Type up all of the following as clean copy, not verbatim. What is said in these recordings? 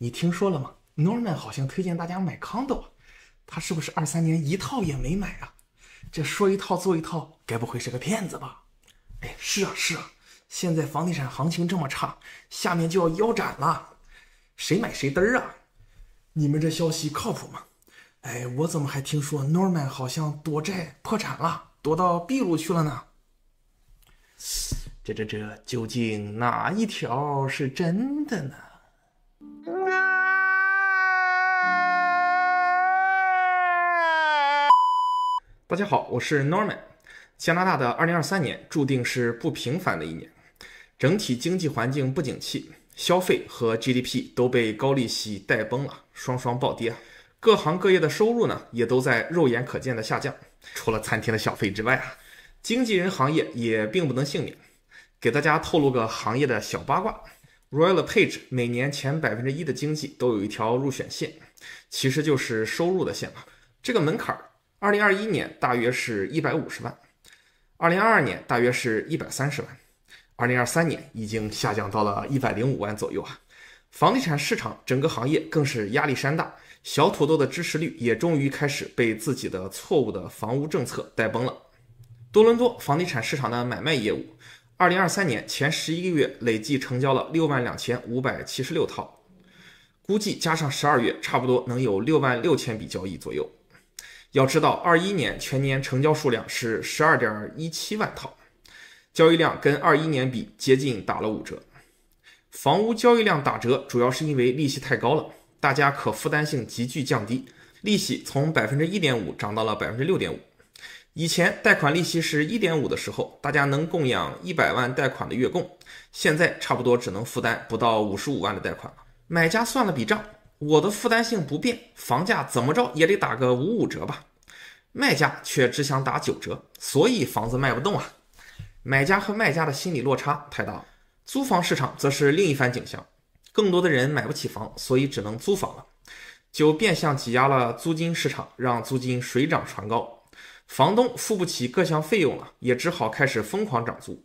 你听说了吗 ？Norman 好像推荐大家买 condo， 他是不是23年一套也没买啊？这说一套做一套，该不会是个骗子吧？哎，是啊，现在房地产行情这么差，下面就要腰斩了，谁买谁嘚儿啊？你们这消息靠谱吗？哎，我怎么还听说 Norman 好像躲债破产了，躲到秘鲁去了呢？这究竟哪一条是真的呢？大家好，我是 Norman。加拿大的2023年注定是不平凡的一年，整体经济环境不景气，消费和 GDP 都被高利息带崩了，双双暴跌。各行各业的收入呢，也都在肉眼可见的下降。除了餐厅的小费之外啊，经纪人行业也并不能幸免。给大家透露个行业的小八卦 ，Royal LePage 每年前1%的经济都有一条入选线，其实就是收入的线嘛。这个门槛2021年大约是150万，2022年大约是130万，2023年已经下降到了105万左右啊。房地产市场整个行业更是压力山大，小土豆的支持率也终于开始被自己的错误的房屋政策带崩了。多伦多房地产市场的买卖业务2023年前11个月累计成交了62576套，估计加上12月差不多能有66000笔交易左右。要知道21年全年成交数量是 12.17 万套，交易量跟21年比接近打了5折。房屋交易量打折主要是因为利息太高了，大家可负担性急剧降低，利息从 1.5% 涨到了 6.5%。以前贷款利息是 1.5% 的时候，大家能供养100万贷款的月供，现在差不多只能负担不到55万的贷款了。买家算了笔账，我的负担性不变，房价怎么着也得打个55折吧。卖家却只想打9折，所以房子卖不动啊。买家和卖家的心理落差太大了。租房市场则是另一番景象，更多的人买不起房，所以只能租房了，就变相挤压了租金市场，让租金水涨船高。房东付不起各项费用了，也只好开始疯狂涨租。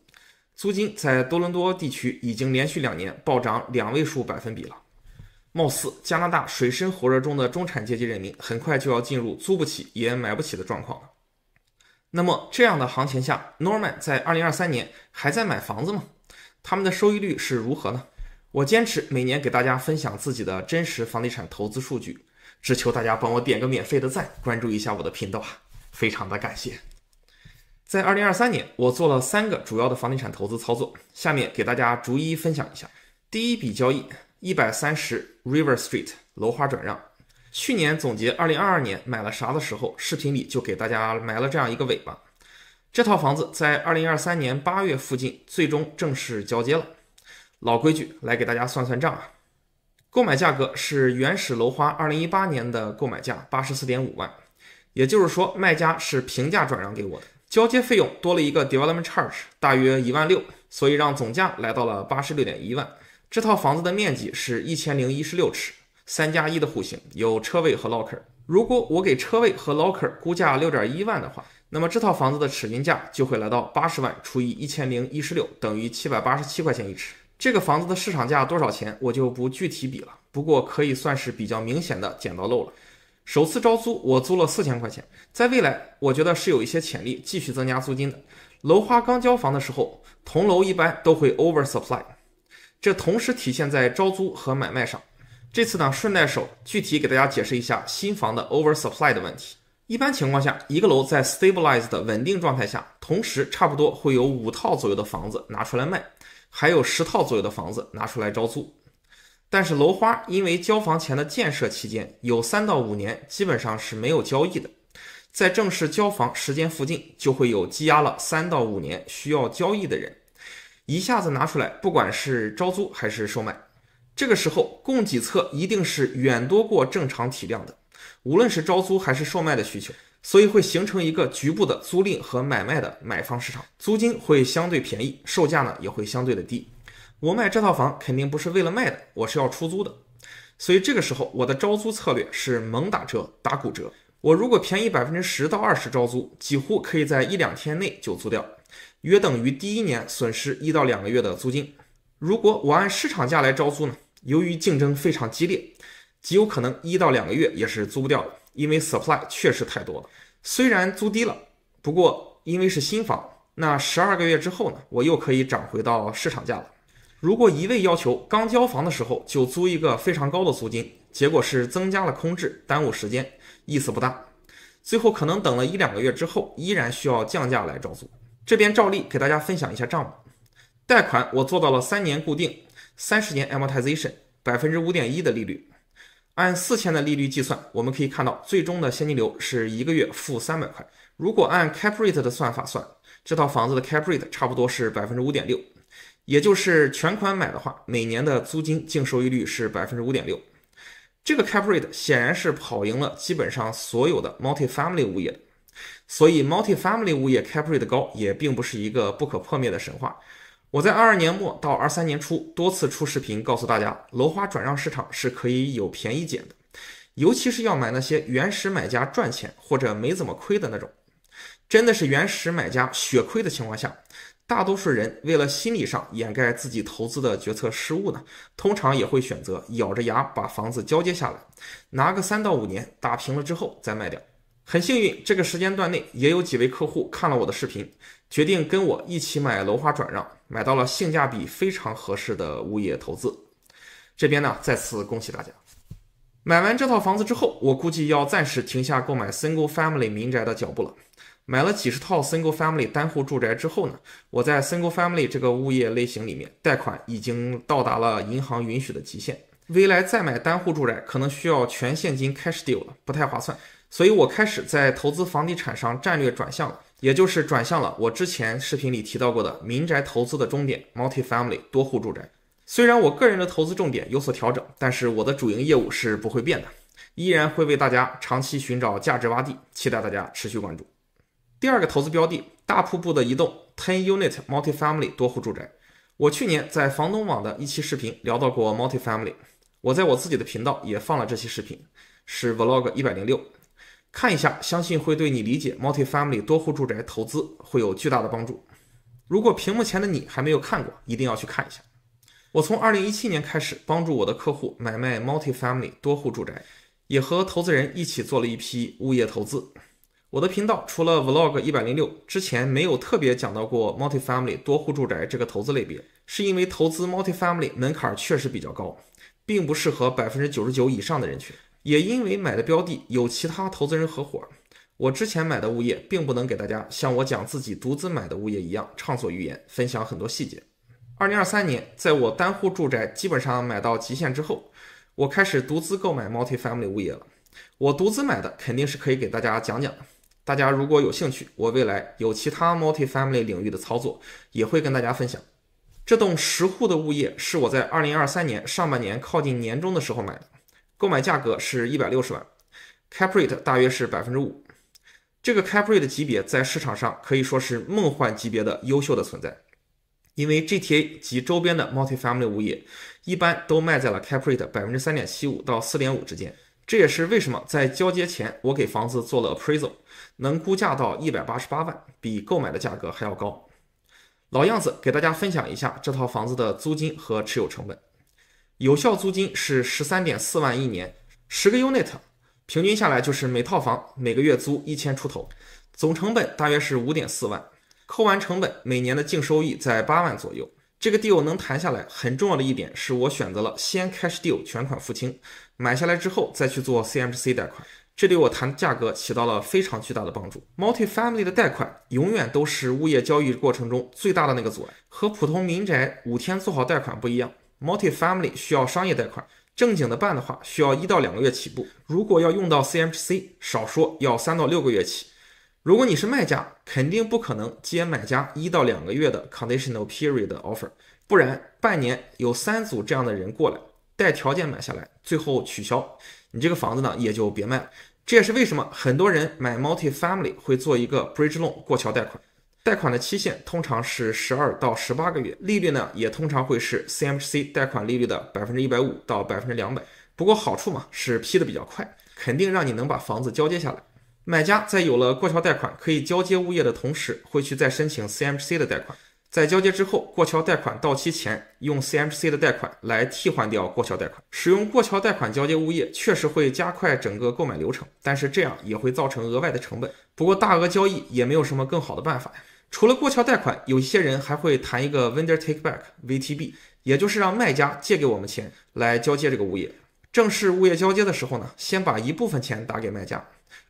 租金在多伦多地区已经连续2年暴涨2位数百分比了。貌似加拿大水深火热中的中产阶级人民很快就要进入租不起也买不起的状况了。那么这样的行情下 Norman 在2023年还在买房子吗？他们的收益率是如何呢？我坚持每年给大家分享自己的真实房地产投资数据，只求大家帮我点个免费的赞，关注一下我的频道啊，非常的感谢。在2023年我做了3个主要的房地产投资操作，下面给大家逐一分享一下。第一笔交易130 River Street 楼花转让。去年总结2022年买了啥的时候，视频里就给大家埋了这样一个尾巴。这套房子在2023年8月附近最终正式交接了。老规矩，来给大家算算账啊。购买价格是原始楼花2018年的购买价 84.5 万，也就是说卖家是平价转让给我的，交接费用多了一个 development charge 大约1万6，所以让总价来到了 86.1 万。这套房子的面积是1016尺，3+1的户型，有车位和 locker。如果我给车位和 locker 估价 6.1 万的话，那么这套房子的尺均价就会来到80万除以1016，等于787块钱一尺。这个房子的市场价多少钱我就不具体比了，不过可以算是比较明显的捡到漏了。首次招租我租了4000块钱，在未来我觉得是有一些潜力继续增加租金的。楼花刚交房的时候，同楼一般都会 oversupply， 这同时体现在招租和买卖上。这次呢，顺带手具体给大家解释一下新房的 oversupply 的问题。一般情况下，一个楼在 stabilized 的稳定状态下，同时差不多会有5套左右的房子拿出来卖，还有10套左右的房子拿出来招租。但是楼花因为交房前的建设期间有3到5年基本上是没有交易的，在正式交房时间附近就会有积压了3到5年需要交易的人，一下子拿出来，不管是招租还是售卖，这个时候供给侧一定是远多过正常体量的，无论是招租还是售卖的需求，所以会形成一个局部的租赁和买卖的买方市场，租金会相对便宜，售价呢也会相对的低。我卖这套房肯定不是为了卖的，我是要出租的，所以这个时候我的招租策略是猛打折打骨折。我如果便宜 10%到20% 招租，几乎可以在1-2天内就租掉，约等于第1年损失1到2个月的租金。如果我按市场价来招租呢，由于竞争非常激烈，极有可能1到2个月也是租不掉的，因为 supply 确实太多了。虽然租低了，不过因为是新房，那12个月之后呢，我又可以涨回到市场价了。如果一味要求刚交房的时候就租一个非常高的租金，结果是增加了空置，耽误时间，意思不大。最后可能等了1-2个月之后，依然需要降价来招租。这边照例给大家分享一下账目。贷款我做到了3年固定，30年 amortization， 5.1% 的利率。按4000的利率计算，我们可以看到最终的现金流是1个月负300块。如果按 cap rate 的算法算，这套房子的 cap rate 差不多是 5.6%， 也就是全款买的话，每年的租金净收益率是 5.6%。这个 cap rate 显然是跑赢了基本上所有的 multifamily 物业的，所以 multifamily 物业 cap rate 高也并不是一个不可破灭的神话。我在22年末到23年初多次出视频告诉大家，楼花转让市场是可以有便宜捡的，尤其是要买那些原始买家赚钱或者没怎么亏的那种。真的是原始买家血亏的情况下，大多数人为了心理上掩盖自己投资的决策失误呢，通常也会选择咬着牙把房子交接下来，拿个3到5年打平了之后再卖掉。很幸运，这个时间段内也有几位客户看了我的视频，决定跟我一起买楼花转让，买到了性价比非常合适的物业投资。这边呢，再次恭喜大家。买完这套房子之后，我估计要暂时停下购买 single family 民宅的脚步了。买了几十套 single family 单户住宅之后呢，我在 single family 这个物业类型里面，贷款已经到达了银行允许的极限。未来再买单户住宅可能需要全现金 cash deal 了，不太划算。所以我开始在投资房地产上战略转向了，也就是转向了我之前视频里提到过的民宅投资的终点 multifamily 多户住宅。虽然我个人的投资重点有所调整，但是我的主营业务是不会变的，依然会为大家长期寻找价值洼地，期待大家持续关注。第二个投资标的，大瀑布的一栋 10 unit multifamily 多户住宅。我去年在房东网的一期视频聊到过 multifamily， 我在我自己的频道也放了这期视频，是 vlog 106，看一下，相信会对你理解 multifamily 多户住宅投资会有巨大的帮助。如果屏幕前的你还没有看过，一定要去看一下。我从2017年开始帮助我的客户买卖 multifamily 多户住宅，也和投资人一起做了一批物业投资。我的频道除了 vlog 106之前没有特别讲到过 multifamily 多户住宅这个投资类别，是因为投资 multifamily 门槛确实比较高，并不适合 99% 以上的人群。也因为买的标的有其他投资人合伙，我之前买的物业并不能给大家像我讲自己独自买的物业一样畅所欲言，分享很多细节。2023年，在我单户住宅基本上买到极限之后，我开始独资购买 multifamily 物业了。我独资买的肯定是可以给大家讲讲的，大家如果有兴趣，我未来有其他 multifamily 领域的操作也会跟大家分享。这栋10户的物业是我在2023年上半年靠近年终的时候买的，购买价格是160万， cap rate 大约是 5%。 这个 cap rate 级别在市场上可以说是梦幻级别的优秀的存在，因为 GTA 及周边的 multifamily 物业一般都卖在了 cap rate 3.75% 到 4.5% 之间。这也是为什么在交接前我给房子做了 appraisal， 能估价到188万，比购买的价格还要高。老样子，给大家分享一下这套房子的租金和持有成本。有效租金是 13.4 万一年，10个 unit， 平均下来就是每套房每个月租1000出头，总成本大约是 5.4 万，扣完成本每年的净收益在8万左右。这个 deal 能谈下来，很重要的一点是我选择了先 cash deal 全款付清，买下来之后再去做 CMHC 贷款，这对我谈价格起到了非常巨大的帮助。Multifamily 的贷款永远都是物业交易过程中最大的那个阻碍，和普通民宅5天做好贷款不一样。Multifamily 需要商业贷款，正经的办的话需要1到2个月起步，如果要用到 CMHC， 少说要3到6个月起。如果你是卖家，肯定不可能接买家1到2个月的 conditional period offer， 不然半年有3组这样的人过来，带条件买下来，最后取消，你这个房子呢也就别卖了。这也是为什么很多人买 multifamily 会做一个 bridge loan 过桥贷款，贷款的期限通常是12到18个月，利率呢也通常会是 CMHC 贷款利率的 150% 到 200%。 不过好处嘛是批的比较快，肯定让你能把房子交接下来。买家在有了过桥贷款可以交接物业的同时，会去再申请 CMHC 的贷款，在交接之后，过桥贷款到期前，用 CMHC 的贷款来替换掉过桥贷款。使用过桥贷款交接物业确实会加快整个购买流程，但是这样也会造成额外的成本。不过大额交易也没有什么更好的办法。除了过桥贷款，有一些人还会谈一个 Vendor Take Back VTB， 也就是让卖家借给我们钱来交接这个物业。正式物业交接的时候呢，先把一部分钱打给卖家，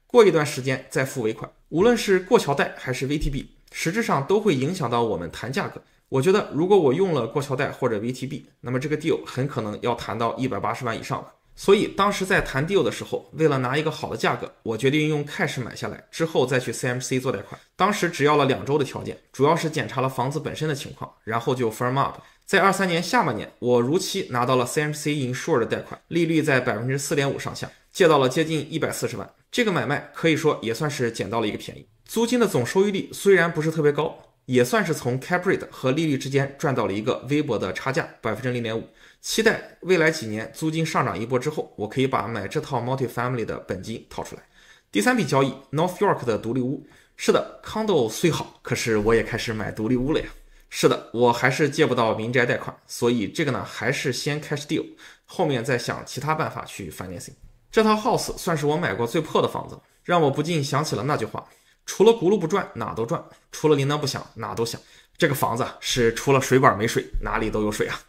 过一段时间再付尾款。无论是过桥贷还是 VTB， 实质上都会影响到我们谈价格。我觉得如果我用了过桥贷或者 VTB， 那么这个 deal 很可能要谈到180万以上了。所以当时在谈 deal 的时候，为了拿一个好的价格，我决定用 cash 买下来，之后再去 CMHC 做贷款。当时只要了2周的条件，主要是检查了房子本身的情况，然后就 firm up。在23年下半年，我如期拿到了 CMHC Insure 的贷款，利率在 4.5% 上下，借到了接近140万。这个买卖可以说也算是捡到了一个便宜。租金的总收益率虽然不是特别高，也算是从 cap rate 和利率之间赚到了一个微薄的差价 0.5%。期待未来几年租金上涨一波之后，我可以把买这套 multifamily 的本金掏出来。第3笔交易 North York 的独立屋。是的 condo 虽好，可是我也开始买独立屋了呀。是的，我还是借不到民宅贷款，所以这个呢还是先 cash deal， 后面再想其他办法去 financing。 这套 house 算是我买过最破的房子，让我不禁想起了那句话，除了轱辘不转哪都转，除了铃铛不响哪都响。这个房子是除了水管没水哪里都有水啊。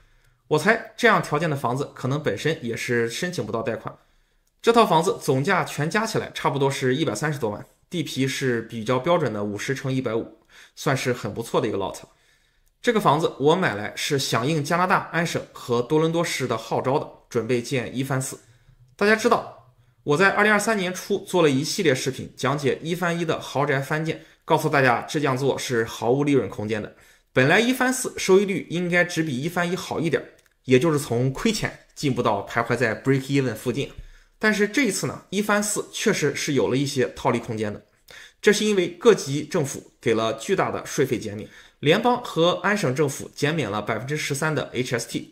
我猜这样条件的房子可能本身也是申请不到贷款。这套房子总价全加起来差不多是130多万，地皮是比较标准的50×150，算是很不错的一个 lot。这个房子我买来是响应加拿大安省和多伦多市的号召的，准备建一翻四。大家知道我在2023年初做了一系列视频讲解一翻一的豪宅翻建，告诉大家这样做是毫无利润空间的。本来一翻四收益率应该只比一翻一好一点，也就是从亏钱进步到徘徊在 break even 附近。但是这一次呢，一翻四确实是有了一些套利空间的。这是因为各级政府给了巨大的税费减免，联邦和安省政府减免了 13% 的 HST，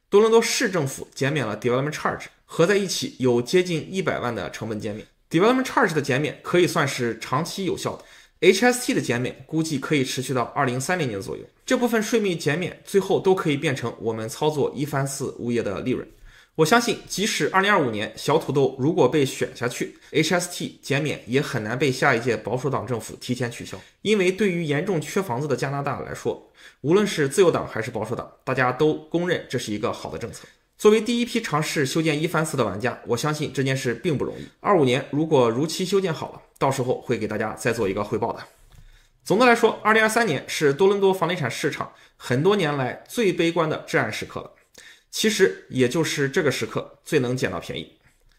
多伦多市政府减免了 development charge， 合在一起有接近100万的成本减免。 development charge 的减免可以算是长期有效的， HST 的减免估计可以持续到2030年左右。这部分税费减免最后都可以变成我们操作一翻四物业的利润。我相信即使2025年小土豆如果被选下去， HST 减免也很难被下一届保守党政府提前取消。因为对于严重缺房子的加拿大来说，无论是自由党还是保守党，大家都公认这是一个好的政策。作为第一批尝试修建一翻四的玩家，我相信这件事并不容易。25年如果如期修建好了，到时候会给大家再做一个汇报的。总的来说，2023年是多伦多房地产市场很多年来最悲观的至暗时刻了。其实也就是这个时刻最能捡到便宜，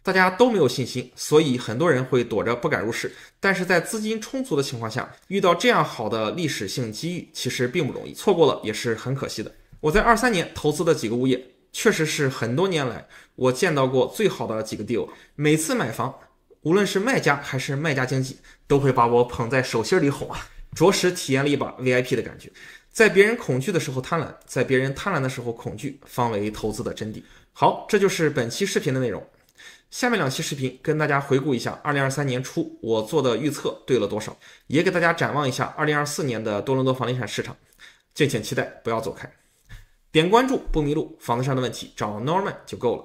大家都没有信心，所以很多人会躲着不敢入市。但是在资金充足的情况下，遇到这样好的历史性机遇其实并不容易，错过了也是很可惜的。我在23年投资的几个物业确实是很多年来我见到过最好的几个 deal。 每次买房无论是卖家还是卖家经纪都会把我捧在手心里哄啊，着实体验了一把 VIP 的感觉。在别人恐惧的时候贪婪，在别人贪婪的时候恐惧，方为投资的真谛。好，这就是本期视频的内容。下面2期视频跟大家回顾一下2023年初我做的预测对了多少，也给大家展望一下2024年的多伦多房地产市场。敬请期待，不要走开。点关注不迷路，房子上的问题找 Norman 就够了。